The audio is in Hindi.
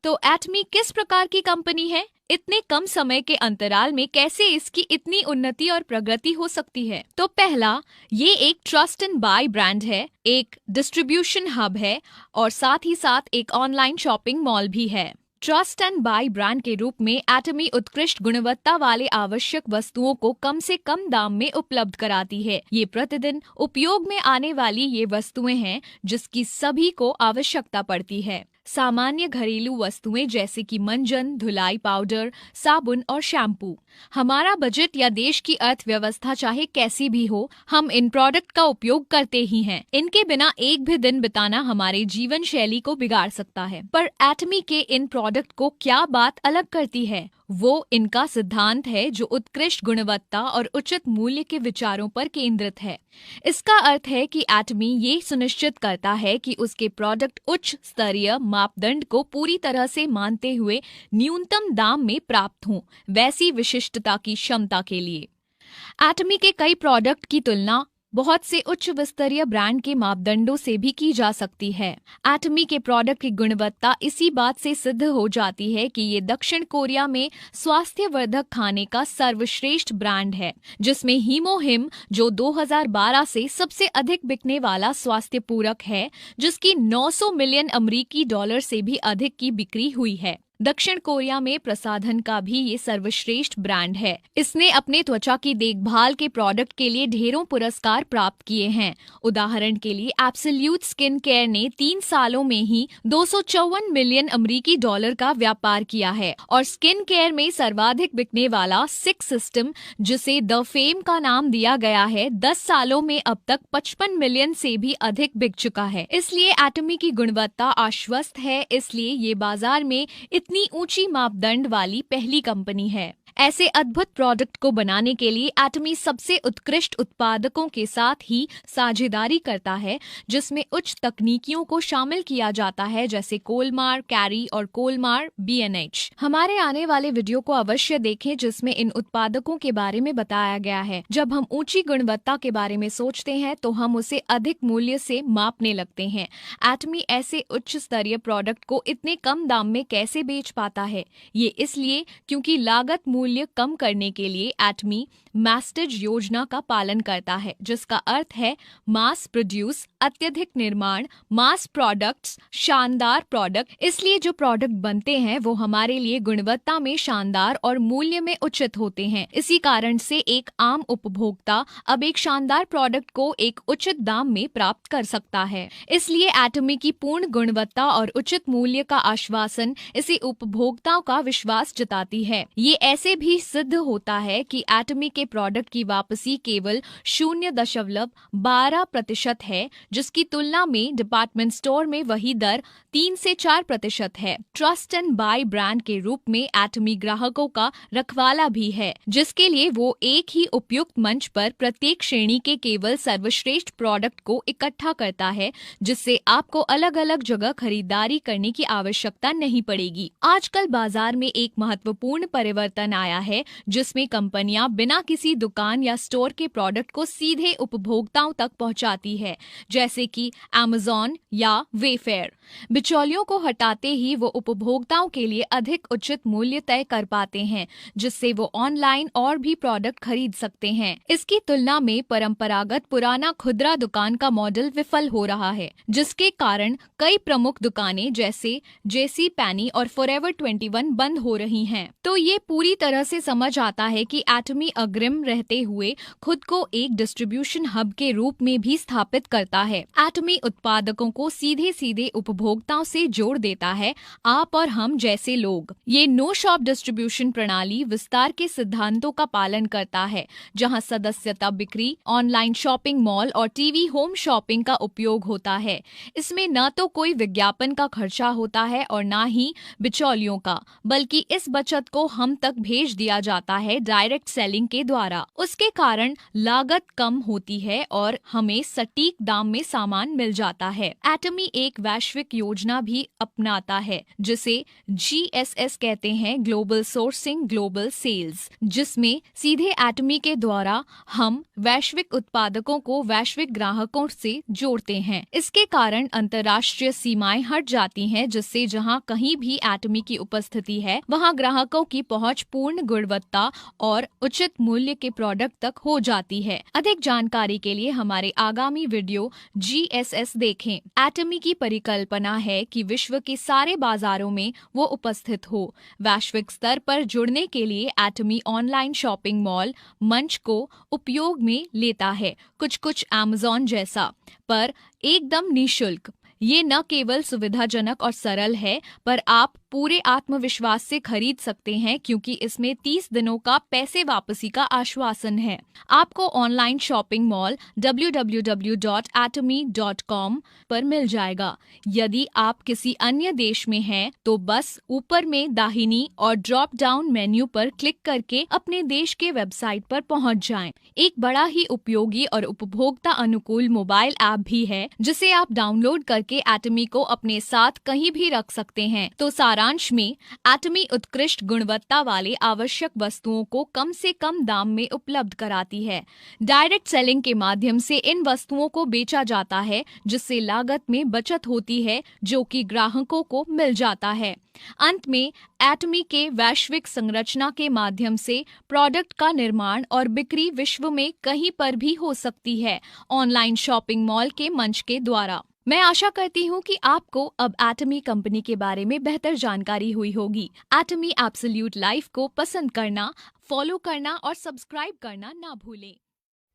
तो एटमी किस प्रकार की कंपनी है? इतने कम समय के अंतराल में कैसे इसकी इतनी उन्नति और प्रगति हो सकती है? तो पहला, ये एक ट्रस्ट एंड बाय ब्रांड है, एक डिस्ट्रीब्यूशन हब है और साथ ही साथ एक ऑनलाइन शॉपिंग मॉल भी है। ट्रस्ट एंड बाय ब्रांड के रूप में एटमी उत्कृष्ट गुणवत्ता वाले आवश्यक वस्तुओं को कम से कम दाम में उपलब्ध कराती है। ये प्रतिदिन उपयोग में आने वाली ये वस्तुएं हैं जिसकी सभी को आवश्यकता पड़ती है। सामान्य घरेलू वस्तुएं जैसे कि मंजन, धुलाई पाउडर, साबुन और शैम्पू। हमारा बजट या देश की अर्थव्यवस्था चाहे कैसी भी हो, हम इन प्रोडक्ट का उपयोग करते ही हैं। इनके बिना एक भी दिन बिताना हमारे जीवन शैली को बिगाड़ सकता है। पर एटमी के इन प्रोडक्ट को क्या बात अलग करती है? वो इनका सिद्धांत है जो उत्कृष्ट गुणवत्ता और उचित मूल्य के विचारों पर केंद्रित है। इसका अर्थ है कि एटमी ये सुनिश्चित करता है कि उसके प्रोडक्ट उच्च स्तरीय मापदंड को पूरी तरह से मानते हुए न्यूनतम दाम में प्राप्त हों, वैसी विशिष्टता की क्षमता के लिए। एटमी के कई प्रोडक्ट की तुलना बहुत से उच्च स्तरीय ब्रांड के मापदंडों से भी की जा सकती है। एटमी के प्रोडक्ट की गुणवत्ता इसी बात से सिद्ध हो जाती है कि ये दक्षिण कोरिया में स्वास्थ्यवर्धक खाने का सर्वश्रेष्ठ ब्रांड है, जिसमें हीमोहिम, जो 2012 से सबसे अधिक बिकने वाला स्वास्थ्य पूरक है, जिसकी 900 मिलियन अमेरिकी डॉलर से भी अधिक की बिक्री हुई है। दक्षिण कोरिया में प्रसाधन का भी ये सर्वश्रेष्ठ ब्रांड है। इसने अपने त्वचा की देखभाल के प्रोडक्ट के लिए ढेरों पुरस्कार प्राप्त किए हैं। उदाहरण के लिए एब्सोल्यूट स्किन केयर ने 3 सालों में ही 254 मिलियन अमेरिकी डॉलर का व्यापार किया है और स्किन केयर में सर्वाधिक बिकने वाला सिक्स सिस्टम, जिसे द फेम का नाम दिया गया है, 10 सालों में अब तक 55 मिलियन से भी अधिक बिक चुका है। इसलिए एटमी की गुणवत्ता आश्वस्त है, इसलिए ये बाजार में इतनी ऊंची मापदंड वाली पहली कंपनी है। ऐसे अद्भुत प्रोडक्ट को बनाने के लिए एटमी सबसे उत्कृष्ट उत्पादकों के साथ ही साझेदारी करता है, जिसमें उच्च तकनीकियों को शामिल किया जाता है, जैसे कोलमार, कैरी और कोलमार BNH। हमारे आने वाले वीडियो को अवश्य देखें, जिसमें इन उत्पादकों के बारे में बताया गया है। जब हम ऊंची गुणवत्ता के बारे में सोचते हैं तो हम उसे अधिक मूल्य से मापने लगते हैं। एटमी ऐसे उच्च स्तरीय प्रोडक्ट को इतने कम दाम में कैसे बेच पाता है? ये इसलिए क्योंकि लागत मूल्य कम करने के लिए एटमी मैस्टेज योजना का पालन करता है, जिसका अर्थ है मास प्रोड्यूस, अत्यधिक निर्माण, मास प्रोडक्ट्स, शानदार प्रोडक्ट। इसलिए जो प्रोडक्ट बनते हैं वो हमारे लिए गुणवत्ता में शानदार और मूल्य में उचित होते हैं। इसी कारण से एक आम उपभोक्ता अब एक शानदार प्रोडक्ट को एक उचित दाम में प्राप्त कर सकता है। इसलिए एटमी की पूर्ण गुणवत्ता और उचित मूल्य का आश्वासन इसे उपभोक्ताओं का विश्वास जताती है। ये ऐसे भी सिद्ध होता है कि एटमी के प्रोडक्ट की वापसी केवल 0.12% है, जिसकी तुलना में डिपार्टमेंट स्टोर में वही दर 3 से 4% है। ट्रस्ट एंड बाय ब्रांड के रूप में एटमी ग्राहकों का रखवाला भी है, जिसके लिए वो एक ही उपयुक्त मंच पर प्रत्येक श्रेणी के केवल सर्वश्रेष्ठ प्रोडक्ट को इकट्ठा करता है, जिससे आपको अलग अलग जगह खरीदारी करने की आवश्यकता नहीं पड़ेगी। आजकल बाजार में एक महत्वपूर्ण परिवर्तन आया है, जिसमें कंपनियां बिना किसी दुकान या स्टोर के प्रोडक्ट को सीधे उपभोक्ताओं तक पहुंचाती है, जैसे कि Amazon या वेफेयर। बिचौलियों को हटाते ही वो उपभोक्ताओं के लिए अधिक उचित मूल्य तय कर पाते हैं, जिससे वो ऑनलाइन और भी प्रोडक्ट खरीद सकते हैं। इसकी तुलना में परंपरागत पुराना खुदरा दुकान का मॉडल विफल हो रहा है, जिसके कारण कई प्रमुख दुकानें जैसे JC Penney और Forever 21 बंद हो रही हैं। तो ये पूरी तरह से समझ आता है कि एटमी अग्रिम रहते हुए खुद को एक डिस्ट्रीब्यूशन हब के रूप में भी स्थापित करता है। एटमी उत्पादकों को सीधे सीधे उपभोक्ताओं से जोड़ देता है, आप और हम जैसे लोग। ये नो शॉप डिस्ट्रीब्यूशन प्रणाली विस्तार के सिद्धांतों का पालन करता है, जहां सदस्यता बिक्री, ऑनलाइन शॉपिंग मॉल और टीवी होम शॉपिंग का उपयोग होता है। इसमें न तो कोई विज्ञापन का खर्चा होता है और न ही बिचौलियों का, बल्कि इस बचत को हम तक भेज दिया जाता है डायरेक्ट सेलिंग के द्वारा। उसके कारण लागत कम होती है और हमें सटीक दाम में सामान मिल जाता है। एटमी एक वैश्विक योजना भी अपनाता है जिसे GSS कहते हैं, ग्लोबल सोर्सिंग ग्लोबल सेल्स, जिसमें सीधे एटमी के द्वारा हम वैश्विक उत्पादकों को वैश्विक ग्राहकों से जोड़ते हैं। इसके कारण अंतर्राष्ट्रीय सीमाएं हट जाती हैं, जिससे जहां कहीं भी एटमी की उपस्थिति है वहां ग्राहकों की पहुंच पूर्ण गुणवत्ता और उचित मूल्य के प्रोडक्ट तक हो जाती है। अधिक जानकारी के लिए हमारे आगामी वीडियो GSS देखें। एटमी की परिकल्पना है कि विश्व के सारे बाजारों में वो उपस्थित हो। वैश्विक स्तर पर जुड़ने के लिए एटमी ऑनलाइन शॉपिंग मॉल मंच को उपयोग में लेता है, कुछ Amazon जैसा, पर एकदम निःशुल्क। ये न केवल सुविधाजनक और सरल है, पर आप पूरे आत्मविश्वास से खरीद सकते हैं क्योंकि इसमें 30 दिनों का पैसे वापसी का आश्वासन है। आपको ऑनलाइन शॉपिंग मॉल www.atomy.com पर मिल जाएगा। यदि आप किसी अन्य देश में हैं, तो बस ऊपर में दाहिनी और ड्रॉप डाउन मेन्यू पर क्लिक करके अपने देश के वेबसाइट पर पहुंच जाएं। एक बड़ा ही उपयोगी और उपभोक्ता अनुकूल मोबाइल ऐप भी है जिसे आप डाउनलोड करके एटमी को अपने साथ कहीं भी रख सकते हैं। तो सारांश में, एटमी उत्कृष्ट गुणवत्ता वाले आवश्यक वस्तुओं को कम से कम दाम में उपलब्ध कराती है। डायरेक्ट सेलिंग के माध्यम से इन वस्तुओं को बेचा जाता है, जिससे लागत में बचत होती है जो कि ग्राहकों को मिल जाता है। अंत में, एटमी के वैश्विक संरचना के माध्यम से प्रोडक्ट का निर्माण और बिक्री विश्व में कहीं पर भी हो सकती है, ऑनलाइन शॉपिंग मॉल के मंच के द्वारा। मैं आशा करती हूँ कि आपको अब एटमी कंपनी के बारे में बेहतर जानकारी हुई होगी। एटमी एब्सोल्यूट लाइफ को पसंद करना, फॉलो करना और सब्सक्राइब करना ना भूलें।